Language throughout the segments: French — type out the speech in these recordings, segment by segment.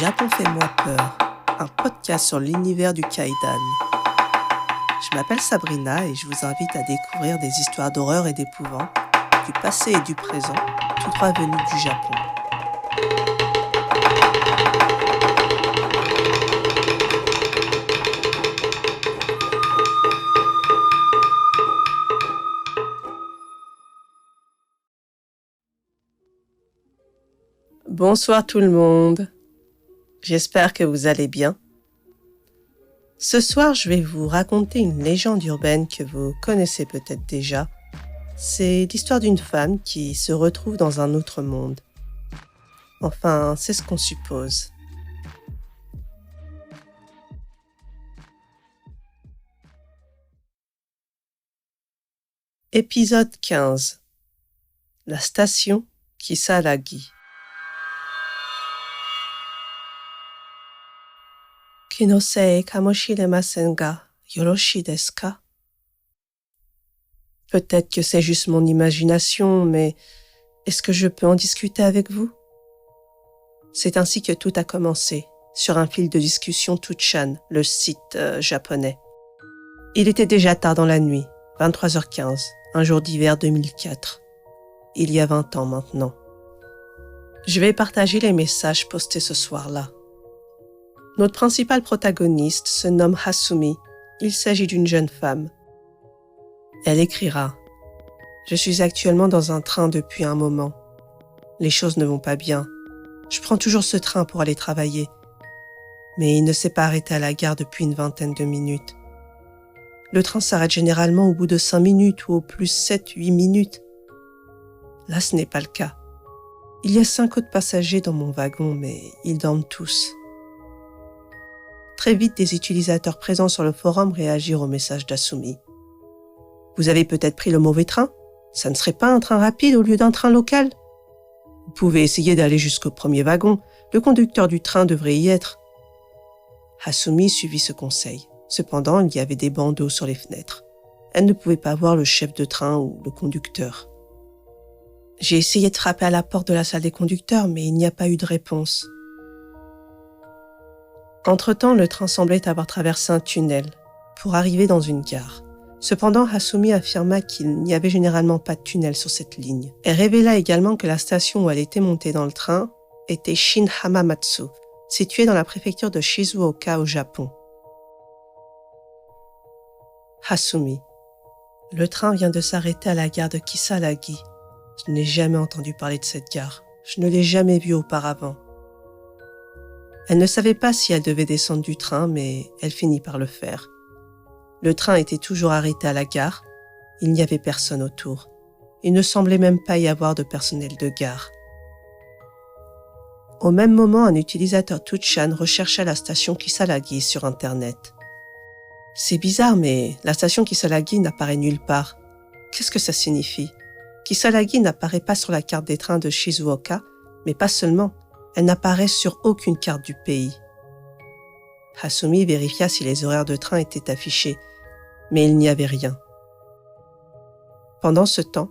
Japon fait-moi peur, un podcast sur l'univers du Kaidan. Je m'appelle Sabrina et je vous invite à découvrir des histoires d'horreur et d'épouvante, du passé et du présent, tout droit venus du Japon. Bonsoir tout le monde, j'espère que vous allez bien. Ce soir, je vais vous raconter une légende urbaine que vous connaissez peut-être déjà. C'est l'histoire d'une femme qui se retrouve dans un autre monde. Enfin, c'est ce qu'on suppose. Épisode 15. La station Kisaragi. Kinosei kamoshiremasen ga yoroshii desu ka? Peut-être que c'est juste mon imagination, mais est-ce que je peux en discuter avec vous? C'est ainsi que tout a commencé, sur un fil de discussion 2chan, le site japonais. Il était déjà tard dans la nuit, 23h15, un jour d'hiver 2004. Il y a 20 ans maintenant. Je vais partager les messages postés ce soir-là. Notre principal protagoniste se nomme Hasumi. Il s'agit d'une jeune femme. Elle écrira « Je suis actuellement dans un train depuis un moment. Les choses ne vont pas bien. Je prends toujours ce train pour aller travailler. Mais il ne s'est pas arrêté à la gare depuis une vingtaine de minutes. Le train s'arrête généralement au bout de 5 minutes ou au plus 7-8 minutes. Là, ce n'est pas le cas. Il y a 5 autres passagers dans mon wagon, mais ils dorment tous. » Très vite, des utilisateurs présents sur le forum réagirent au message d'Hasumi. Vous avez peut-être pris le mauvais train? Ça ne serait pas un train rapide au lieu d'un train local? Vous pouvez essayer d'aller jusqu'au premier wagon. Le conducteur du train devrait y être. Hasumi suivit ce conseil. Cependant, il y avait des bandeaux sur les fenêtres. Elle ne pouvait pas voir le chef de train ou le conducteur. J'ai essayé de frapper à la porte de la salle des conducteurs, mais il n'y a pas eu de réponse. Entre-temps, le train semblait avoir traversé un tunnel pour arriver dans une gare. Cependant, Hasumi affirma qu'il n'y avait généralement pas de tunnel sur cette ligne. Elle révéla également que la station où elle était montée dans le train était Shin Hamamatsu, située dans la préfecture de Shizuoka au Japon. Hasumi. Le train vient de s'arrêter à la gare de Kisaragi. Je n'ai jamais entendu parler de cette gare. Je ne l'ai jamais vue auparavant. Elle ne savait pas si elle devait descendre du train, mais elle finit par le faire. Le train était toujours arrêté à la gare. Il n'y avait personne autour. Il ne semblait même pas y avoir de personnel de gare. Au même moment, un utilisateur 2chan recherchait la station Kisaragi sur Internet. C'est bizarre, mais la station Kisaragi n'apparaît nulle part. Qu'est-ce que ça signifie? Kisaragi n'apparaît pas sur la carte des trains de Shizuoka, mais pas seulement. Elle n'apparaît sur aucune carte du pays. Hasumi vérifia si les horaires de train étaient affichés, mais il n'y avait rien. Pendant ce temps,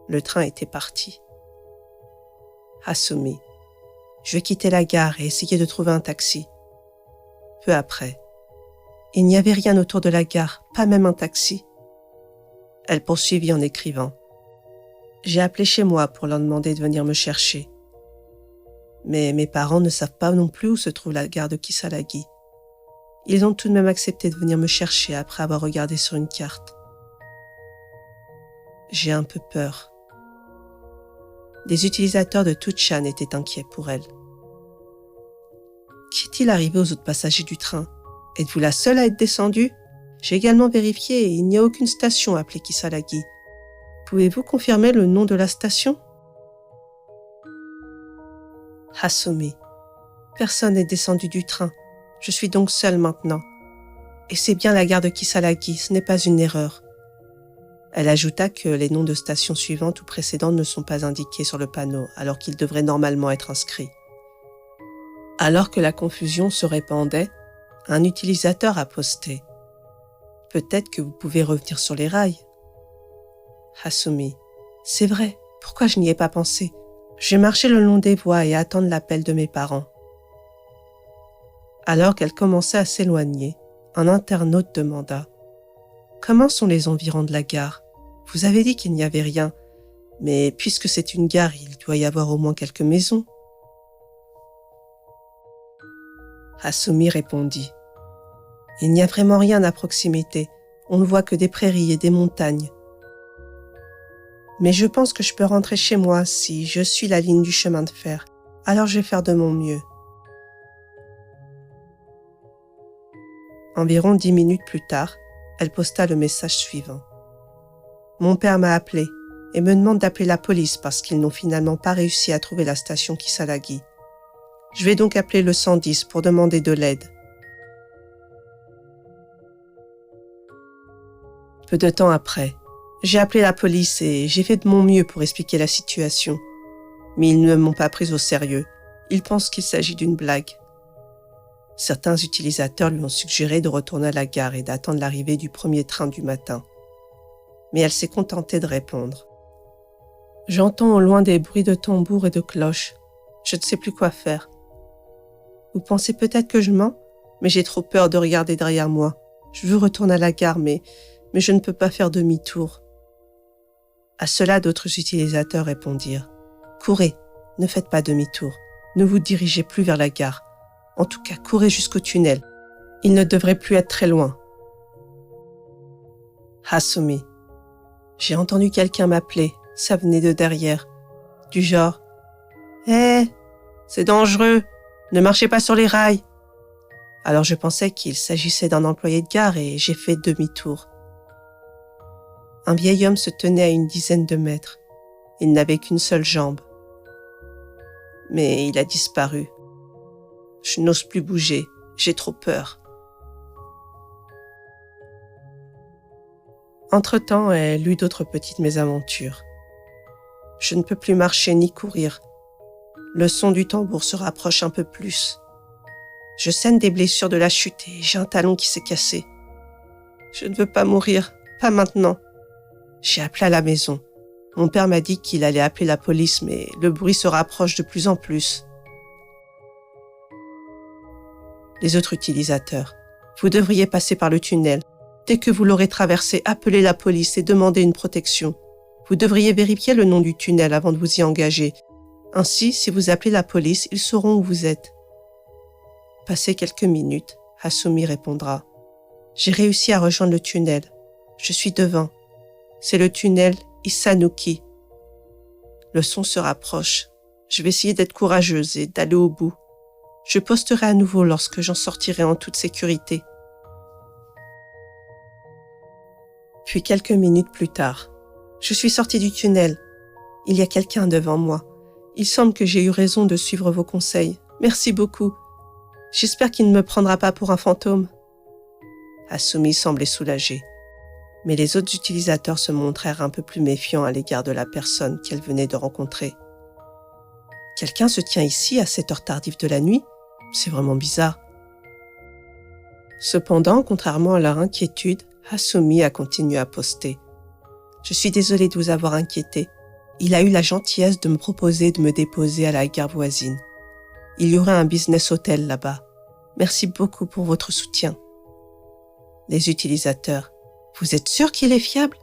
le train était parti. Hasumi. Je quittais la gare et essayais de trouver un taxi. Peu après, il n'y avait rien autour de la gare, pas même un taxi. Elle poursuivit en écrivant. J'ai appelé chez moi pour leur demander de venir me chercher. Mais mes parents ne savent pas non plus où se trouve la gare de Kisaragi. Ils ont tout de même accepté de venir me chercher après avoir regardé sur une carte. J'ai un peu peur. Des utilisateurs de 2chan étaient inquiets pour elle. Qu'est-il arrivé aux autres passagers du train? Êtes-vous la seule à être descendue? J'ai également vérifié et il n'y a aucune station appelée Kisaragi. Pouvez-vous confirmer le nom de la station? Hasumi. Personne n'est descendu du train. Je suis donc seule maintenant. Et c'est bien la gare de Kisaragi, ce n'est pas une erreur. Elle ajouta que les noms de stations suivantes ou précédentes ne sont pas indiqués sur le panneau, alors qu'ils devraient normalement être inscrits. Alors que la confusion se répandait, un utilisateur a posté « Peut-être que vous pouvez revenir sur les rails. » Hasumi. C'est vrai, pourquoi je n'y ai pas pensé? Je vais marcher le long des voies et attendre l'appel de mes parents. Alors qu'elle commençait à s'éloigner, un internaute demanda « Comment sont les environs de la gare? Vous avez dit qu'il n'y avait rien, mais puisque c'est une gare, il doit y avoir au moins quelques maisons. » Hasumi répondit « Il n'y a vraiment rien à proximité, on ne voit que des prairies et des montagnes. Mais je pense que je peux rentrer chez moi si je suis la ligne du chemin de fer, alors je vais faire de mon mieux. » Environ 10 minutes plus tard, elle posta le message suivant. « Mon père m'a appelé et me demande d'appeler la police parce qu'ils n'ont finalement pas réussi à trouver la station Kisaragi. Je vais donc appeler le 110 pour demander de l'aide. » Peu de temps après, j'ai appelé la police et j'ai fait de mon mieux pour expliquer la situation. Mais ils ne m'ont pas pris au sérieux. Ils pensent qu'il s'agit d'une blague. Certains utilisateurs lui ont suggéré de retourner à la gare et d'attendre l'arrivée du premier train du matin. Mais elle s'est contentée de répondre. J'entends au loin des bruits de tambours et de cloches. Je ne sais plus quoi faire. Vous pensez peut-être que je mens, mais j'ai trop peur de regarder derrière moi. Je veux retourner à la gare, mais je ne peux pas faire demi-tour. À cela, d'autres utilisateurs répondirent. Courez, ne faites pas demi-tour. Ne vous dirigez plus vers la gare. En tout cas, courez jusqu'au tunnel. Il ne devrait plus être très loin. Hasumi. J'ai entendu quelqu'un m'appeler. Ça venait de derrière. Du genre « Hé, c'est dangereux. Ne marchez pas sur les rails. » Alors je pensais qu'il s'agissait d'un employé de gare et j'ai fait demi-tour. Un vieil homme se tenait à une dizaine de mètres. Il n'avait qu'une seule jambe. Mais il a disparu. Je n'ose plus bouger, j'ai trop peur. Entre-temps, elle eut d'autres petites mésaventures. Je ne peux plus marcher ni courir. Le son du tambour se rapproche un peu plus. Je saigne des blessures de la chute et j'ai un talon qui s'est cassé. Je ne veux pas mourir, pas maintenant. J'ai appelé à la maison. Mon père m'a dit qu'il allait appeler la police, mais le bruit se rapproche de plus en plus. Les autres utilisateurs. Vous devriez passer par le tunnel. Dès que vous l'aurez traversé, appelez la police et demandez une protection. Vous devriez vérifier le nom du tunnel avant de vous y engager. Ainsi, si vous appelez la police, ils sauront où vous êtes. Passé quelques minutes, Hasumi répondra. J'ai réussi à rejoindre le tunnel. Je suis devant. C'est le tunnel Isanuki. Le son se rapproche. Je vais essayer d'être courageuse et d'aller au bout. Je posterai à nouveau lorsque j'en sortirai en toute sécurité. Puis quelques minutes plus tard, je suis sortie du tunnel. Il y a quelqu'un devant moi. Il semble que j'ai eu raison de suivre vos conseils. Merci beaucoup. J'espère qu'il ne me prendra pas pour un fantôme. Hasumi semblait soulagée. Mais les autres utilisateurs se montrèrent un peu plus méfiants à l'égard de la personne qu'elle venait de rencontrer. Quelqu'un se tient ici à cette heure tardive de la nuit? C'est vraiment bizarre. Cependant, contrairement à leur inquiétude, Hasumi a continué à poster. Je suis désolée de vous avoir inquiété. Il a eu la gentillesse de me proposer de me déposer à la gare voisine. Il y aurait un business hôtel là-bas. Merci beaucoup pour votre soutien. Les utilisateurs. Vous êtes sûr qu'il est fiable?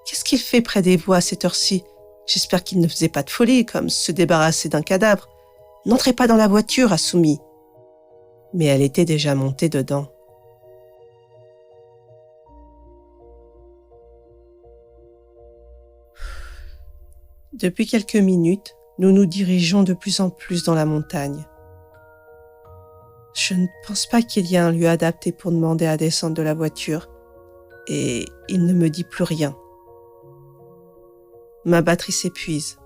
Qu'est-ce qu'il fait près des voies à cette heure-ci? J'espère qu'il ne faisait pas de folie, comme se débarrasser d'un cadavre. N'entrez pas dans la voiture, Hasumi. Mais elle était déjà montée dedans. Depuis quelques minutes, nous nous dirigeons de plus en plus dans la montagne. Je ne pense pas qu'il y ait un lieu adapté pour demander à descendre de la voiture, et il ne me dit plus rien. Ma batterie s'épuise.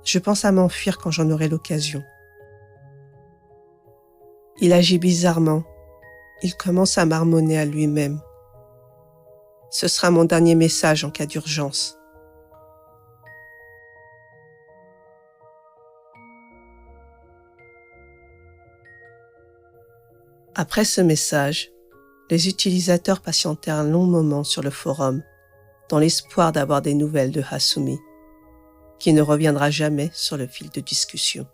Je pense à m'enfuir quand j'en aurai l'occasion. Il agit bizarrement. Il commence à marmonner à lui-même. Ce sera mon dernier message en cas d'urgence. Après ce message, les utilisateurs patientaient un long moment sur le forum, dans l'espoir d'avoir des nouvelles de Hasumi, qui ne reviendra jamais sur le fil de discussion.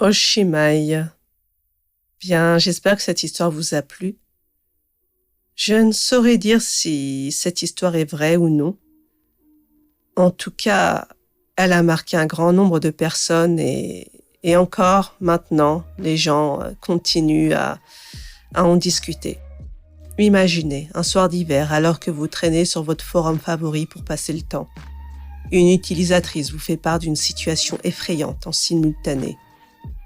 Oshimai. Bien, j'espère que cette histoire vous a plu. Je ne saurais dire si cette histoire est vraie ou non. En tout cas, elle a marqué un grand nombre de personnes et encore maintenant, les gens continuent à en discuter. Imaginez, un soir d'hiver, alors que vous traînez sur votre forum favori pour passer le temps. Une utilisatrice vous fait part d'une situation effrayante en simultané.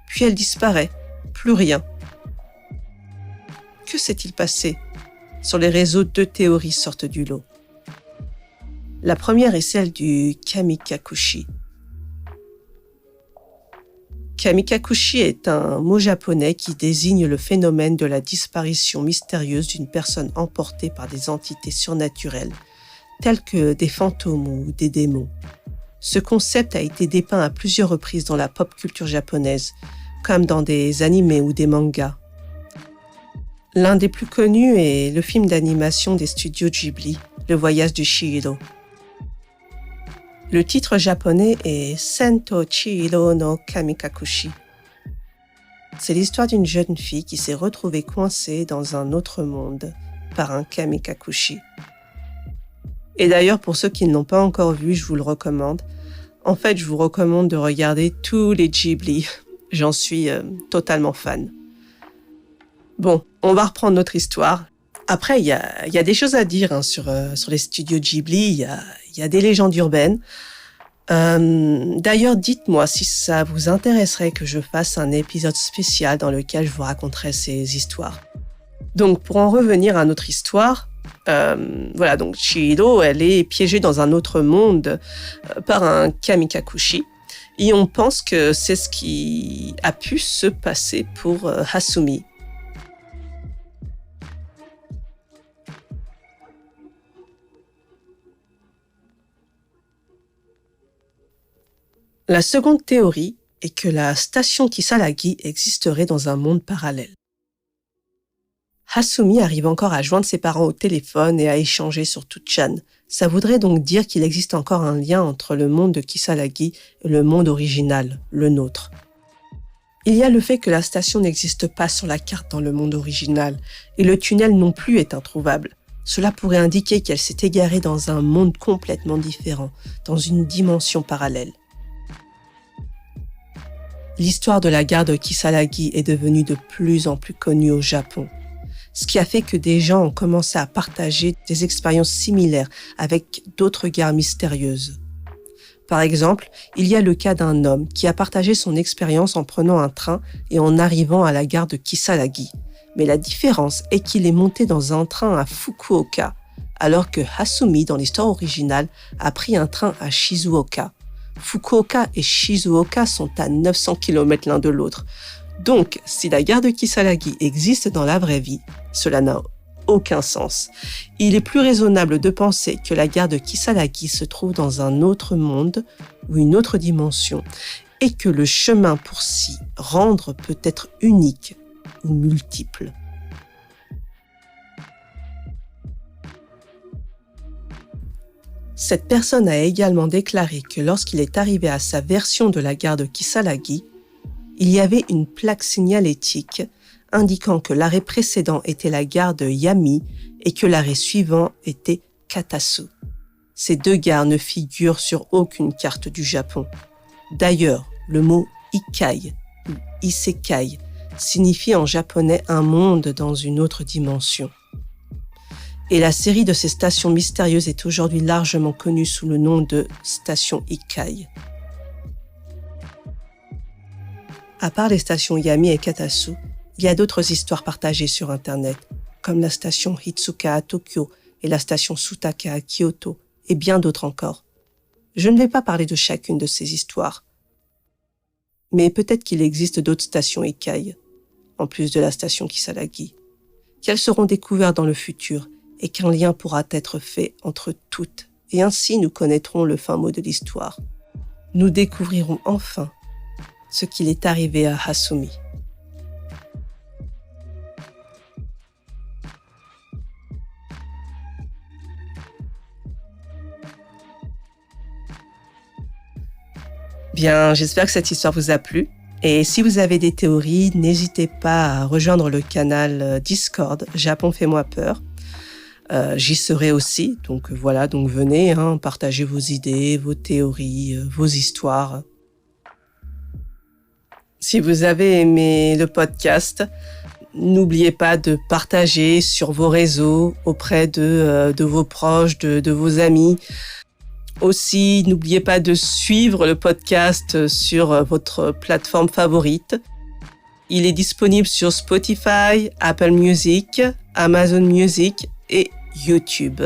Puis elle disparaît. Plus rien. Que s'est-il passé? Sur les réseaux, deux théories sortent du lot. La première est celle du kamikakushi. Kamikakushi est un mot japonais qui désigne le phénomène de la disparition mystérieuse d'une personne emportée par des entités surnaturelles, telles que des fantômes ou des démons. Ce concept a été dépeint à plusieurs reprises dans la pop culture japonaise, comme dans des animés ou des mangas. L'un des plus connus est le film d'animation des studios Ghibli, Le Voyage de Chihiro. Le titre japonais est Sento Chihiro no Kamikakushi. C'est l'histoire d'une jeune fille qui s'est retrouvée coincée dans un autre monde par un kamikakushi. Et d'ailleurs, pour ceux qui ne l'ont pas encore vu, je vous le recommande. En fait, je vous recommande de regarder tous les Ghibli. J'en suis totalement fan. Bon, on va reprendre notre histoire. Après, il y a des choses à dire sur les studios Ghibli. Il y a des légendes urbaines. D'ailleurs, dites-moi si ça vous intéresserait que je fasse un épisode spécial dans lequel je vous raconterai ces histoires. Donc, pour en revenir à notre histoire, voilà, donc Chihiro, elle est piégée dans un autre monde par un kamikakushi. Et on pense que c'est ce qui a pu se passer pour Hasumi. La seconde théorie est que la station Kisaragi existerait dans un monde parallèle. Hasumi arrive encore à joindre ses parents au téléphone et à échanger sur Tuchan. Ça voudrait donc dire qu'il existe encore un lien entre le monde de Kisaragi et le monde original, le nôtre. Il y a le fait que la station n'existe pas sur la carte dans le monde original, et le tunnel non plus est introuvable. Cela pourrait indiquer qu'elle s'est égarée dans un monde complètement différent, dans une dimension parallèle. L'histoire de la gare de Kisaragi est devenue de plus en plus connue au Japon, ce qui a fait que des gens ont commencé à partager des expériences similaires avec d'autres gares mystérieuses. Par exemple, il y a le cas d'un homme qui a partagé son expérience en prenant un train et en arrivant à la gare de Kisaragi. Mais la différence est qu'il est monté dans un train à Fukuoka, alors que Hasumi, dans l'histoire originale, a pris un train à Shizuoka. Fukuoka et Shizuoka sont à 900 km l'un de l'autre. Donc, si la gare de Kisaragi existe dans la vraie vie, cela n'a aucun sens. Il est plus raisonnable de penser que la gare de Kisaragi se trouve dans un autre monde ou une autre dimension et que le chemin pour s'y rendre peut être unique ou multiple. Cette personne a également déclaré que lorsqu'il est arrivé à sa version de la gare de Kisaragi, il y avait une plaque signalétique indiquant que l'arrêt précédent était la gare de Yami et que l'arrêt suivant était Katasu. Ces deux gares ne figurent sur aucune carte du Japon. D'ailleurs, le mot Ikai ou Isekai signifie en japonais un monde dans une autre dimension. Et la série de ces stations mystérieuses est aujourd'hui largement connue sous le nom de station Ikai. À part les stations Yami et Katasu, il y a d'autres histoires partagées sur Internet, comme la station Hitsuka à Tokyo et la station Sutaka à Kyoto, et bien d'autres encore. Je ne vais pas parler de chacune de ces histoires. Mais peut-être qu'il existe d'autres stations Ikai, en plus de la station Kisaragi, qu'elles seront découvertes dans le futur et qu'un lien pourra être fait entre toutes, et ainsi nous connaîtrons le fin mot de l'histoire. Nous découvrirons enfin ce qu'il est arrivé à Hasumi. Bien, j'espère que cette histoire vous a plu. Et si vous avez des théories, n'hésitez pas à rejoindre le canal Discord Japon Fais-moi peur. J'y serai aussi, donc voilà, donc venez, partagez vos idées, vos théories, vos histoires. Si vous avez aimé le podcast, n'oubliez pas de partager sur vos réseaux, auprès de vos proches, de vos amis. Aussi, n'oubliez pas de suivre le podcast sur votre plateforme favorite. Il est disponible sur Spotify, Apple Music, Amazon Music et YouTube.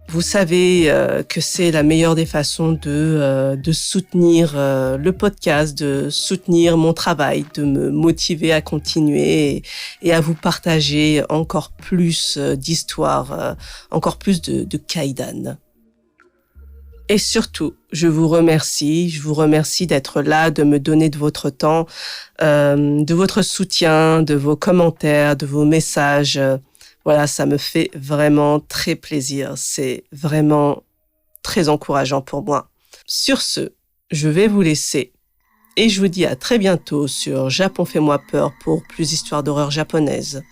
Vous savez que c'est la meilleure des façons de soutenir le podcast, de soutenir mon travail, de me motiver à continuer et à vous partager encore plus d'histoires, encore plus de Kaidan. Et surtout, je vous remercie d'être là, de me donner de votre temps, de votre soutien, de vos commentaires, de vos messages. Voilà, ça me fait vraiment très plaisir. C'est vraiment très encourageant pour moi. Sur ce, je vais vous laisser et je vous dis à très bientôt sur Japon Fais-moi peur pour plus d'histoires d'horreur japonaises.